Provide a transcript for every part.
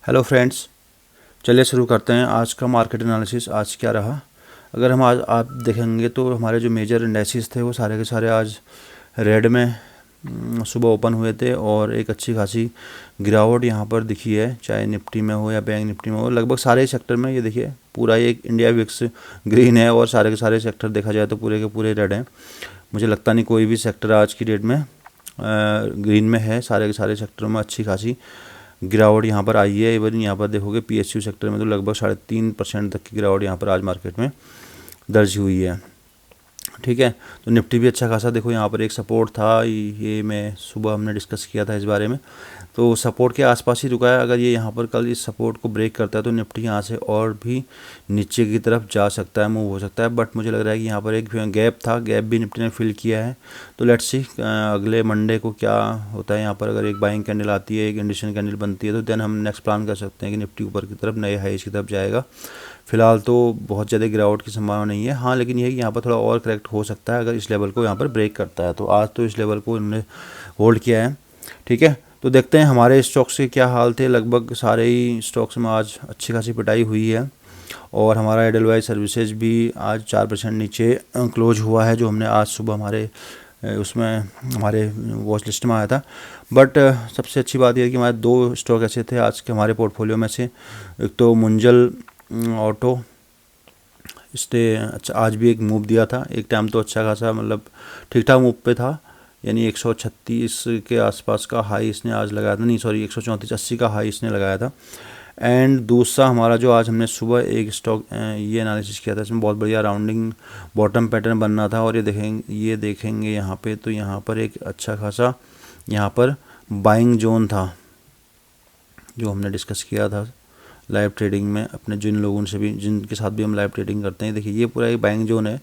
Hello friends, चलिए शुरू करते हैं आज का मार्केट एनालिसिस। आज क्या रहा, अगर हम आज आप देखेंगे तो हमारे जो मेजर इंडेक्सेस थे वो सारे के सारे आज रेड में सुबह ओपन हुए थे और एक अच्छी खासी गिरावट यहाँ पर दिखी है, चाहे निफ्टी में हो या बैंक निफ्टी में हो। लगभग सारे सेक्टर में ये देखिए पूरा एक इंडिया विक्स ग्रीन है और सारे के सारे सेक्टर देखा जाए तो पूरे के पूरे रेड हैं। मुझे लगता नहीं कोई भी सेक्टर आज की डेट में ग्रीन में है। सारे के सारे सेक्टरों में अच्छी खासी गिरावट यहाँ पर आई है। इवन यहाँ पर देखोगे PSU सेक्टर में तो लगभग 3.5% तक की गिरावट यहाँ पर आज मार्केट में दर्ज हुई है। ठीक है, तो निफ्टी भी अच्छा खासा देखो यहाँ पर एक सपोर्ट था, ये मैं सुबह हमने डिस्कस किया था इस बारे में, तो सपोर्ट के आसपास ही रुका है। अगर ये यहाँ पर कल इस सपोर्ट को ब्रेक करता है तो निफ्टी यहाँ से और भी नीचे की तरफ जा सकता है, मूव हो सकता है। बट मुझे लग रहा है कि यहाँ पर एक गैप था, गैप भी निफ्टी ने फिल किया है। तो लेट्स सी अगले मंडे को क्या होता है। यहाँ पर अगर एक बाइंग कैंडल आती है, एक इंडिकेशन कैंडल बनती है, तो देन हम नेक्स्ट प्लान कर सकते हैं कि निफ्टी ऊपर की तरफ नए हाईज की तरफ जाएगा। फिलहाल तो बहुत ज़्यादा गिरावट की संभावना नहीं है। हाँ, लेकिन यह कि यहाँ पर थोड़ा और करेक्ट हो सकता है अगर इस लेवल को यहाँ पर ब्रेक करता है। तो आज तो इस लेवल को इन्होंने होल्ड किया है। ठीक है, तो देखते हैं हमारे स्टॉक्स के क्या हाल थे। लगभग सारे ही स्टॉक्स में आज अच्छी खासी पिटाई हुई है और हमारा एडलवाइज सर्विसेज भी आज 4% नीचे क्लोज हुआ है, जो हमने आज सुबह उसमें हमारे वॉच लिस्ट में आया था। बट सबसे अच्छी बात यह है कि हमारे 2 स्टॉक ऐसे थे आज के हमारे पोर्टफोलियो में से। एक तो मुंजल ऑटो, इसने अच्छा आज भी एक मूव दिया था। एक टाइम तो अच्छा खासा मतलब ठीक ठाक मूव पे था, यानी 136 के आसपास का हाई इसने आज लगाया था, नहीं सॉरी 134.80 का हाई इसने लगाया था। एंड दूसरा हमारा जो आज हमने सुबह एक स्टॉक ये एनालिसिस किया था, इसमें बहुत बढ़िया राउंडिंग बॉटम पैटर्न बनना था। और ये देखेंगे यहाँ पे, तो यहाँ पर एक अच्छा खासा यहाँ पर बाइंग जोन था जो हमने डिस्कस किया था लाइव ट्रेडिंग में अपने जिनके साथ भी हम लाइव ट्रेडिंग करते हैं। देखिए ये पूरा एक बाइंग जोन है,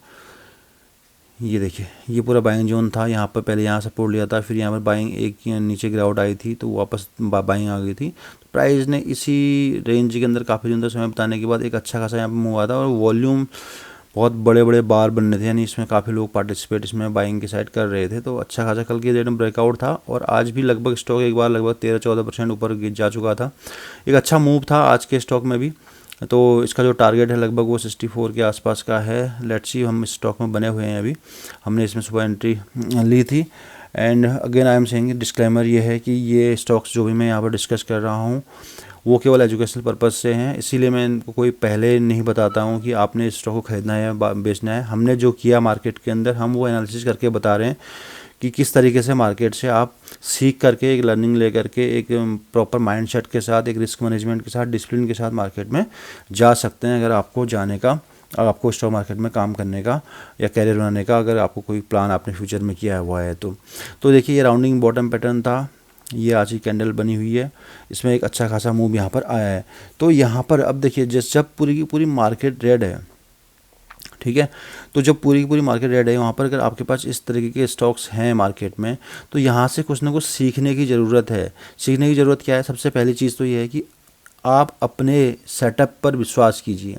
ये देखिए ये पूरा बाइंग जोन था। यहाँ पर पहले यहाँ सपोर्ट लिया था, फिर यहाँ पर बाइंग एक नीचे गिरावट आई थी तो वापस बाइंग आ गई थी। तो प्राइस ने इसी रेंज के अंदर काफ़ी दिनों समय बताने के बाद एक अच्छा खासा यहाँ पर मूव आया था और वॉल्यूम बहुत बड़े बड़े बार बनने थे, यानी इसमें काफ़ी लोग पार्टिसिपेट इसमें बाइंग की साइड कर रहे थे। तो अच्छा खासा कल की डेट में ब्रेकआउट था और आज भी लगभग स्टॉक एक बार लगभग 13-14% ऊपर जा चुका था। एक अच्छा मूव था आज के स्टॉक में भी। तो इसका जो टारगेट है लगभग वो 64 के आसपास का है। लेट्स सी, हम इस स्टॉक में बने हुए हैं अभी, हमने इसमें सुबह एंट्री ली थी। And again I am saying disclaimer ये है कि ये स्टॉक्स जो भी मैं यहाँ पर डिस्कस कर रहा हूँ वो केवल एजुकेशनल पर्पज़ से हैं, इसीलिए मैं इनको कोई पहले नहीं बताता हूँ कि आपने इस स्टॉक को खरीदना है या बेचना है। हमने जो किया मार्केट के अंदर हम वो एनालिसिस करके बता रहे हैं कि किस तरीके से मार्केट से आप सीख करके एक लर्निंग ले करके एक प्रॉपर माइंडसेट के साथ, एक रिस्क मैनेजमेंट के साथ, डिसिप्लिन के साथ मार्केट में जा सकते हैं। अगर आपको जाने का, अगर आपको स्टॉक मार्केट में काम करने का या कैरियर बनाने का अगर आपको कोई प्लान आपने फ्यूचर में किया हुआ है तो देखिए ये राउंडिंग बॉटम पैटर्न था, ये आज ही कैंडल बनी हुई है, इसमें एक अच्छा खासा मूव यहाँ पर आया है। तो यहाँ पर अब देखिए जब पूरी की पूरी मार्केट रेड है, ठीक है, तो जब पूरी की पूरी मार्केट रेड है वहाँ पर अगर आपके पास इस तरीके के स्टॉक्स हैं मार्केट में तो यहाँ से कुछ ना कुछ सीखने की ज़रूरत है। सीखने की ज़रूरत क्या है? सबसे पहली चीज़ तो ये है कि आप अपने सेटअप पर विश्वास कीजिए।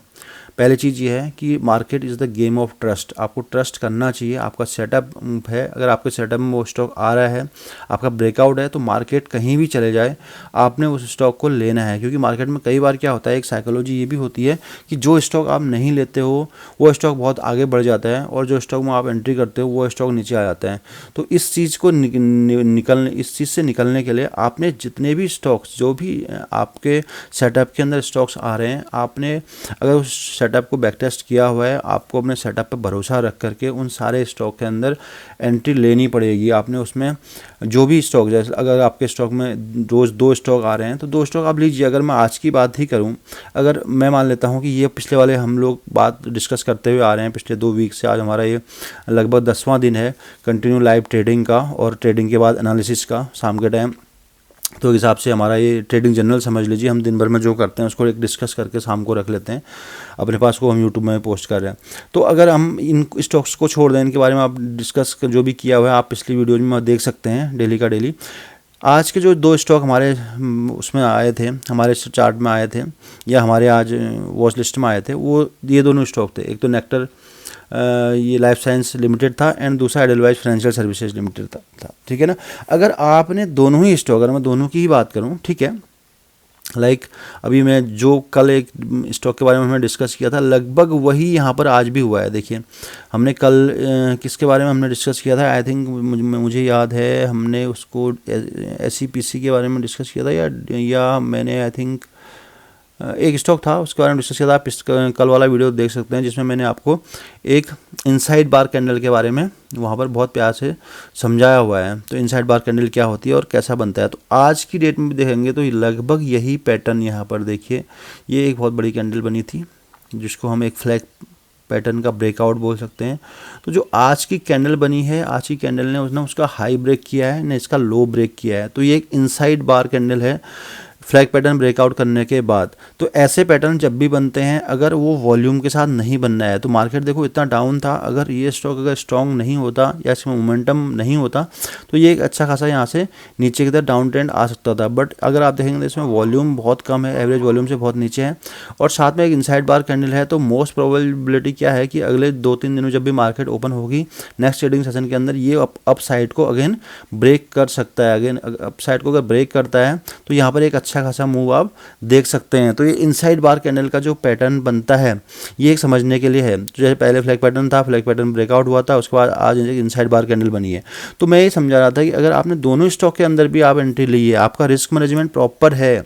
पहली चीज़ ये है कि market is the game of trust. आपको ट्रस्ट करना चाहिए, आपका सेटअप है, अगर आपके सेटअप में वो स्टॉक आ रहा है, आपका ब्रेकआउट है, तो मार्केट कहीं भी चले जाए आपने उस स्टॉक को लेना है। क्योंकि मार्केट में कई बार क्या होता है, एक साइकोलॉजी ये भी होती है कि जो स्टॉक आप नहीं लेते हो वो स्टॉक बहुत आगे बढ़ जाता है और जो स्टॉक में आप एंट्री करते हो वो स्टॉक नीचे आ जाता है। तो इस चीज़ को इस चीज़ से निकलने के लिए आपने जितने भी स्टॉक्स, जो भी आपके सेटअप के अंदर स्टॉक्स आ रहे हैं, आपने अगर उस सेटअप को बैक टेस्ट किया हुआ है, आपको अपने सेटअप पर भरोसा रख करके उन सारे स्टॉक के अंदर एंट्री लेनी पड़ेगी। आपने उसमें जो भी स्टॉक, जैसे अगर आपके स्टॉक में रोज़ 2 स्टॉक आ रहे हैं तो 2 स्टॉक आप लीजिए। अगर मैं आज की बात ही करूं, अगर मैं मान लेता हूं कि ये पिछले वाले हम लोग बात डिस्कस करते हुए आ रहे हैं पिछले 2 वीक से, आज हमारा ये लगभग 10वां दिन है कंटिन्यू लाइव ट्रेडिंग का और ट्रेडिंग के बाद एनालिसिस का शाम के टाइम। तो इस हिसाब से हमारा ये ट्रेडिंग जनरल समझ लीजिए, हम दिन भर में जो करते हैं उसको एक डिस्कस करके शाम को रख लेते हैं अपने पास, को हम यूट्यूब में पोस्ट कर रहे हैं। तो अगर हम इन स्टॉक्स को छोड़ दें, इनके बारे में आप डिस्कस जो भी किया हुआ है आप पिछली वीडियो में देख सकते हैं डेली का डेली। आज के जो 2 स्टॉक हमारे उसमें आए थे, हमारे चार्ट में आए थे या हमारे आज वॉच लिस्ट में आए थे, वो ये दोनों स्टॉक थे। एक तो नेक्टर ये लाइफ साइंस लिमिटेड था एंड दूसरा एडलवाइज फाइनेंशियल सर्विसेज लिमिटेड था। ठीक है ना। अगर आपने दोनों ही स्टॉक, अगर मैं दोनों की ही बात करूं, ठीक है, अभी मैं जो कल एक स्टॉक के बारे में हमने डिस्कस किया था, लगभग वही यहाँ पर आज भी हुआ है। देखिए, हमने कल किसके बारे में हमने डिस्कस किया था, आई थिंक मुझे याद है हमने उसको SCPC के बारे में डिस्कस किया था, या मैंने आई थिंक एक स्टॉक था उसके बारे में डिस्कस किया था। आप कल वाला वीडियो देख सकते हैं जिसमें मैंने आपको एक इनसाइड बार कैंडल के बारे में वहाँ पर बहुत प्यार से समझाया हुआ है। तो इनसाइड बार कैंडल क्या होती है और कैसा बनता है। तो आज की डेट में भी देखेंगे तो लगभग यही पैटर्न यहाँ पर देखिए, ये एक बहुत बड़ी कैंडल बनी थी जिसको हम एक फ्लैग पैटर्न का ब्रेकआउट बोल सकते हैं। तो जो आज की कैंडल बनी है, आज की कैंडल ने उसने उसका हाई ब्रेक किया है, ने इसका लो ब्रेक किया है। तो ये एक इनसाइड बार कैंडल है फ्लैग पैटर्न ब्रेकआउट करने के बाद। तो ऐसे पैटर्न जब भी बनते हैं, अगर वो वॉल्यूम के साथ नहीं बनना है, तो मार्केट देखो इतना डाउन था, अगर ये स्टॉक अगर स्ट्रॉन्ग नहीं होता या इसमें मोमेंटम नहीं होता तो ये एक अच्छा खासा यहाँ से नीचे की तरफ डाउन ट्रेंड आ सकता था। बट अगर आप देखेंगे तो इसमें वॉल्यूम बहुत कम है, एवरेज वॉल्यूम से बहुत नीचे है, और साथ में एक इनसाइड बार कैंडल है। तो मोस्ट प्रोबेबिलिटी क्या है कि अगले 2-3 दिनों जब भी मार्केट ओपन होगी नेक्स्ट ट्रेडिंग सेशन के अंदर, ये अप साइड को अगेन ब्रेक कर सकता है। अगेन अप साइड को अगर ब्रेक करता है तो यहाँ पर एक अच्छा खासा मूव आप देख सकते हैं। तो ये इनसाइड बार कैंडल का जो पैटर्न बनता है ये एक समझने के लिए है। तो जैसे पहले फ्लैग पैटर्न था, फ्लैग पैटर्न ब्रेकआउट हुआ था, उसके बाद आज इनसाइड बार कैंडल बनी है। तो मैं ये समझा रहा था कि अगर आपने दोनों स्टॉक के अंदर भी आप एंट्री ली है, आपका रिस्क मैनेजमेंट प्रॉपर है,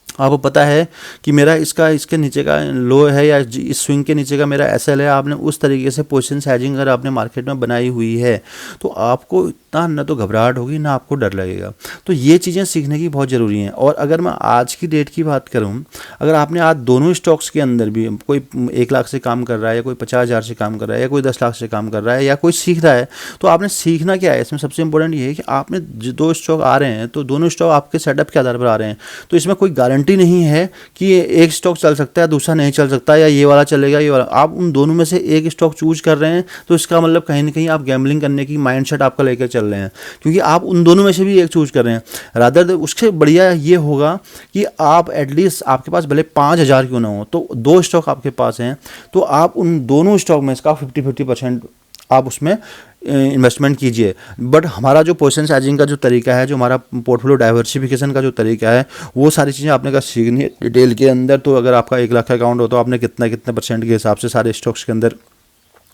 आपको पता है कि मेरा इसके नीचे का लो है या इस स्विंग के नीचे का मेरा SL है, आपने उस तरीके से पोजीशन साइजिंग अगर आपने मार्केट में बनाई हुई है तो आपको इतना न तो घबराहट होगी ना आपको डर लगेगा। तो ये चीज़ें सीखने की बहुत ज़रूरी हैं। और अगर मैं आज की डेट की बात करूं, अगर आपने आज दोनों स्टॉक्स के अंदर भी कोई 1 लाख से काम कर रहा है, या कोई 50,000 से काम कर रहा है, या कोई 10 लाख से काम कर रहा है, या कोई सीख रहा है, तो आपने सीखना क्या है इसमें सबसे इंपॉर्टेंट ये है कि आपने दो स्टॉक आ रहे हैं तो दोनों स्टॉक आपके सेटअप के आधार पर आ रहे हैं। तो इसमें कोई गारंटी नहीं है कि एक स्टॉक चल सकता है दूसरा नहीं चल सकता, या ये वाला चलेगा ये वाला। आप उन दोनों में से एक स्टॉक चूज कर रहे हैं तो इसका मतलब कहीं ना कहीं आप गैम्बलिंग करने की माइंडसेट आपका लेकर चल रहे हैं, क्योंकि आप उन दोनों में से भी एक चूज कर रहे हैं। रादर उससे बढ़िया ये होगा कि आप एटलीस्ट आपके पास भले 5,000 क्यों ना हो, तो 2 स्टॉक आपके पास हैं तो आप उन दोनों स्टॉक में इसका 50-50% आप उसमें इन्वेस्टमेंट कीजिए। बट हमारा जो पोजीशन साइजिंग का जो तरीका है, जो हमारा पोर्टफोलियो डाइवर्सिफिकेशन का जो तरीका है, वो सारी चीज़ें आपने का सीखनी है डिटेल के अंदर। तो अगर आपका 1 लाख का अकाउंट हो तो आपने कितने % के हिसाब से सारे स्टॉक्स के अंदर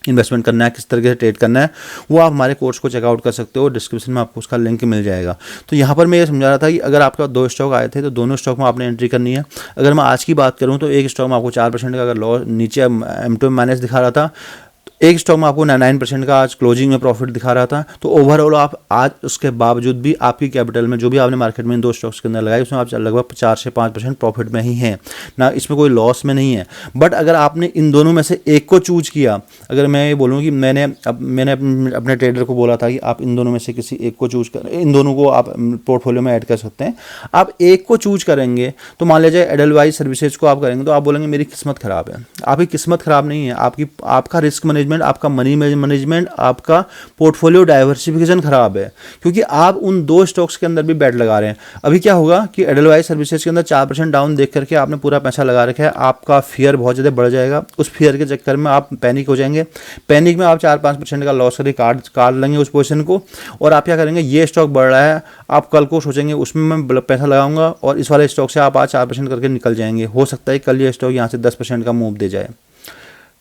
इन्वेस्टमेंट करना है, किस तरीके से ट्रेड करना है, वो आप हमारे कोर्स को चेकआउट कर सकते हो। डिस्क्रिप्शन में आपको उसका लिंक मिल जाएगा। तो यहाँ पर मैं ये समझा रहा था कि अगर आपका 2 स्टॉक आए थे तो दोनों स्टॉक में आपने एंट्री करनी है। अगर मैं आज की बात करूँ तो एक स्टॉक में आपको 4% का अगर लॉस नीचे M2 माइनस दिखा रहा था, एक स्टॉक में आपको 9% का आज क्लोजिंग में प्रॉफिट दिखा रहा था। तो ओवरऑल आप आज उसके बावजूद भी आपकी कैपिटल में जो भी आपने मार्केट में इन 2 स्टॉक्स के अंदर लगाई उसमें आप लगभग 4 से 5% प्रॉफिट में ही हैं ना, इसमें कोई लॉस में नहीं है। बट अगर आपने इन दोनों में से एक को चूज किया, अगर मैं ये बोलूँ कि मैंने अपने ट्रेडर को बोला था कि आप इन दोनों में से किसी एक को चूज कर, इन दोनों को आप पोर्टफोलियो में ऐड कर सकते हैं। आप एक को चूज करेंगे तो मान लीजिए एडलवाइज सर्विसेज को आप करेंगे तो आप बोलेंगे मेरी किस्मत खराब है। आपकी किस्मत खराब नहीं है, आपका रिस्क मैनेजमेंट, आपका मनी मैनेजमेंट, आपका पोर्टफोलियो डाइवर्सिफिकेशन खराब है, क्योंकि आप उन 2 स्टॉक्स के अंदर भी बैट लगा रहे हैं। अभी क्या होगा कि एडलवाइज सर्विसेज के अंदर 4% डाउन देख करके आपने पूरा पैसा लगा रखा है, आपका फियर बहुत ज़्यादा बढ़ जाएगा। उस फियर के चक्कर में आप पैनिक हो जाएंगे, पैनिक में आप 4-5% का लॉस करके काट लेंगे उस पोजीशन को। और आप क्या करेंगे, ये स्टॉक बढ़ रहा है, आप कल को सोचेंगे उसमें मैं पैसा लगाऊंगा और इस वाले स्टॉक से आप आज 4% करके निकल जाएंगे। हो सकता है कल ये स्टॉक यहाँ से 10% का मूव दे जाए,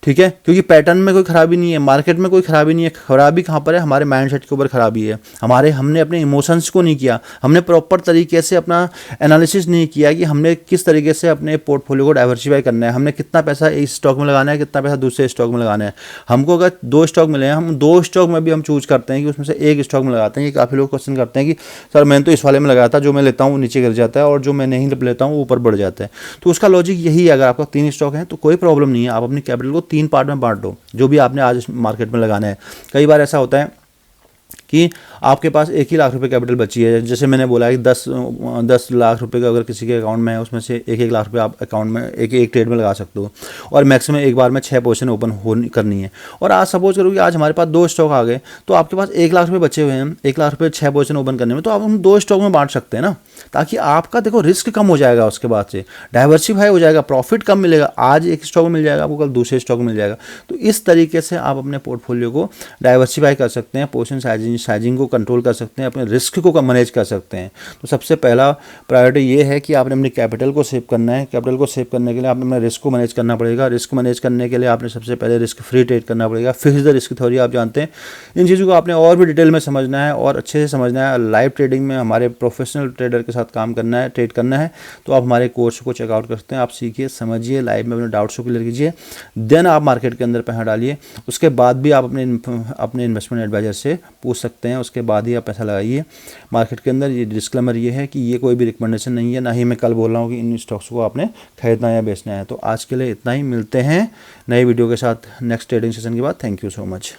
ठीक है, क्योंकि पैटर्न में कोई खराबी नहीं है, मार्केट में कोई खराबी नहीं है। खराबी कहाँ पर है, हमारे माइंडसेट के ऊपर खराबी है। हमने अपने इमोशंस को नहीं किया, हमने प्रॉपर तरीके से अपना एनालिसिस नहीं किया कि हमने किस तरीके से अपने पोर्टफोलियो को डाइवर्सिफाई करना है, हमने कितना पैसा इस स्टॉक में लगाना है, कितना पैसा दूसरे स्टॉक में लगाना है। हमको अगर 2 स्टॉक मिले हैं, हम 2 स्टॉक में भी हम चूज करते हैं कि उसमें से एक स्टॉक में लगाते हैं। ये काफ़ी लोग क्वेश्चन करते हैं कि सर मैंने तो इस वाले में लगाया था, जो मैं लेता हूँ वो नीचे गिर जाता है और जो मैं नहीं लेता हूँ वो ऊपर बढ़ जाता है। तो उसका लॉजिक यही है, अगर आपका 3 स्टॉक है तो कोई प्रॉब्लम नहीं है, आप अपनी कैपिटल को 3 पार्ट में बांट दो, जो भी आपने आज मार्केट में लगाना है। कई बार ऐसा होता है कि आपके पास 1 ही लाख रुपए कैपिटल बची है, जैसे मैंने बोला है कि 10 लाख रुपए का अगर किसी के अकाउंट में है उसमें से 1-1 लाख रुपए आप अकाउंट में एक ट्रेड में लगा सकते हो, और मैक्सिमम एक बार में 6 पोजीशन ओपन करनी है। और आज सपोज करो कि आज हमारे पास 2 स्टॉक आ गए तो आपके पास 1 लाख रुपए बचे हुए हैं, 1 लाख रुपए 6 पोजीशन ओपन करने में, तो आप हम 2 स्टॉक में बांट सकते हैं ना, ताकि आपका देखो रिस्क कम हो जाएगा, उसके बाद से डाइवर्सिफाई हो जाएगा, प्रॉफिट कम मिलेगा। आज एक स्टॉक में मिल जाएगा आपको, कल दूसरे स्टॉक में मिल जाएगा। तो इस तरीके से आप अपने पोर्टफोलियो को डाइवर्सिफाई कर सकते हैं, पोजीशन साइजिंग को कंट्रोल कर सकते हैं, अपने रिस्क को मैनेज कर सकते हैं। तो सबसे पहला प्रायोरिटी ये है कि आपने अपनी कैपिटल को सेव करना है। कैपिटल को सेव करने के लिए आपने अपना रिस्क को मैनेज करना पड़ेगा। रिस्क मैनेज करने के लिए आपने सबसे पहले रिस्क फ्री ट्रेड करना पड़ेगा। फिक्स द रिस्क थ्योरी आप जानते हैं। इन चीज़ों को आपने और भी डिटेल में समझना है और अच्छे से समझना है। लाइव ट्रेडिंग में हमारे प्रोफेशनल ट्रेडर के साथ काम करना है, ट्रेड करना है, तो आप हमारे कोर्स को चेकआउट कर सकते हैं। आप सीखिए, समझिए, लाइव में अपने डाउट्स को क्लियर कीजिए, देन आप मार्केट के अंदर पैसा डालिए। उसके बाद भी आप अपने इन्वेस्टमेंट एडवाइजर से पूछ सकते हैं, उसके बाद ही आप पैसा लगाइए मार्केट के अंदर। ये डिस्क्लेमर ये है कि ये कोई भी रिकमेंडेशन नहीं है, ना ही मैं कल बोल रहा हूँ कि इन स्टॉक्स को आपने खरीदना है या बेचना है। तो आज के लिए इतना ही, मिलते हैं नई वीडियो के साथ नेक्स्ट ट्रेडिंग सेशन के बाद। Thank you so much.